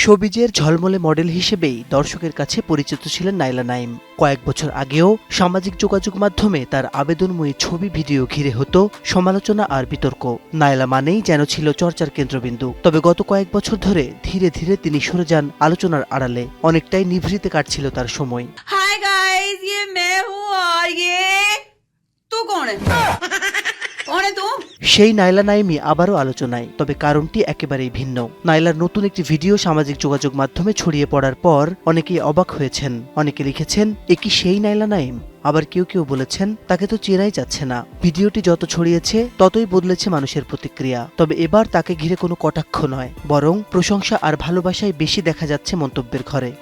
শোবিজের ঝলমলে মডেল হিসেবেই দর্শকের কাছে পরিচিত ছিলেন নাইলা নাইম। কয়েক বছর আগেও সামাজিক যোগাযোগ মাধ্যমে তার আবেদনময়ী ছবি ভিডিও ঘিরে হতো সমালোচনা আর বিতর্ক। নাইলা মানেই যেন ছিল চর্চার কেন্দ্রবিন্দু। তবে গত কয়েক বছর ধরে ধীরে ধীরে তিনি সরে যান আলোচনার আড়ালে। অনেকটাই নিভৃতে কাটছিল তার সময়। हाय गाइस, ये मैं हूँ और ये तू कौन है? कौन है तू? সেই নাইলা নাইমই আবারও আলোচনায়, তবে কারণটি একেবারেই ভিন্ন। নাইলার নতুন একটি ভিডিও সামাজিক যোগাযোগ মাধ্যমে ছড়িয়ে পড়ার পর অনেকেই অবাক হয়েছেন। অনেকে লিখেছেন, এ কি সেই নাইলা নাইম? আবার কেউ কেউ বলেছেন, তাকে তো চেনাই যাচ্ছে না। ভিডিওটি যত ছড়িয়েছে ততই বদলেছে মানুষের প্রতিক্রিয়া। তবে এবার তাকে ঘিরে কোনো কটাক্ষ নয়, বরং প্রশংসা আর ভালোবাসায় বেশি দেখা যাচ্ছে মন্তব্যের ঘরে।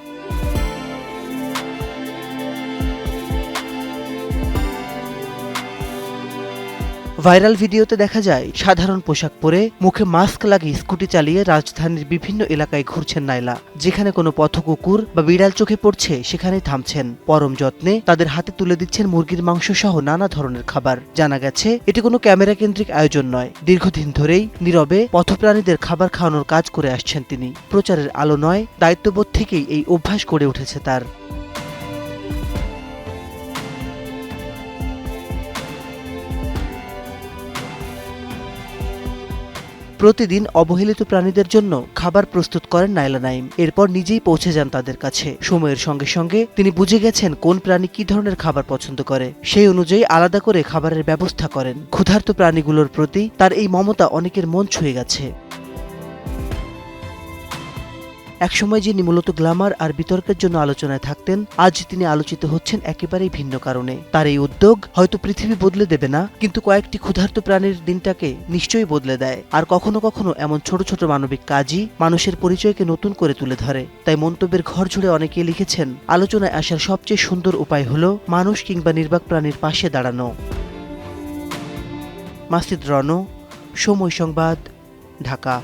ভাইরাল ভিডিওতে দেখা যায় সাধারণ পোশাক পরে মুখে মাস্ক লাগিয়ে স্কুটি চালিয়ে রাজধানীর বিভিন্ন এলাকায় ঘুরছেন নাইলা। যেখানে কোনো পথকুকুর বা বিড়াল চোখে পড়ছে সেখানেই থামছেন। পরম যত্নে তাদের হাতে তুলে দিচ্ছেন মুরগির মাংস সহ নানা ধরনের খাবার। জানা গেছে এটি কোনো ক্যামেরা কেন্দ্রিক আয়োজন নয়। দীর্ঘদিন ধরেই নীরবে পথপ্রাণীদের খাবার খাওয়ানোর কাজ করে আসছেন তিনি। প্রচারের আলো নয়, দায়িত্ববোধ থেকেই এই অভ্যাস গড়ে উঠেছে তার। প্রতিদিন অবহেলিত প্রাণীদের জন্য খাবার প্রস্তুত করেন নাইলা নাইম। এরপর নিজেই পৌঁছে যান তাদের কাছে। সময়ের সঙ্গে সঙ্গে তিনি বুঝে গেছেন কোন প্রাণী কি ধরনের খাবার পছন্দ করে, সেই অনুযায়ী আলাদা করে খাবারের ব্যবস্থা করেন। ক্ষুধার্ত প্রাণীগুলোর প্রতি তার এই মমতা অনেকের মন ছুঁয়ে গেছে। একসময় যিনি মূলত গ্ল্যামার আর বিতর্কের জন্য আলোচনায় থাকতেন, আজ তিনি আলোচিত হচ্ছেন একেবারেই ভিন্ন কারণে। তার এই উদ্যোগ হয়তো পৃথিবী বদলে দেবে না, কিন্তু কয়েকটি ক্ষুধার্ত প্রাণীর দিনটাকে নিশ্চয়ই বদলে দেয়। আর কখনো কখনো এমন ছোট ছোট মানবিক কাজই মানুষের পরিচয়কে নতুন করে তুলে ধরে। তাই মন্তব্যের ঘর জুড়ে অনেকে লিখেছেন, আলোচনায় আসার সবচেয়ে সুন্দর উপায় হলো মানুষ কিংবা নির্বাক প্রাণীর পাশে দাঁড়ানো। মাসিদ রণ, সময় সংবাদ, ঢাকা।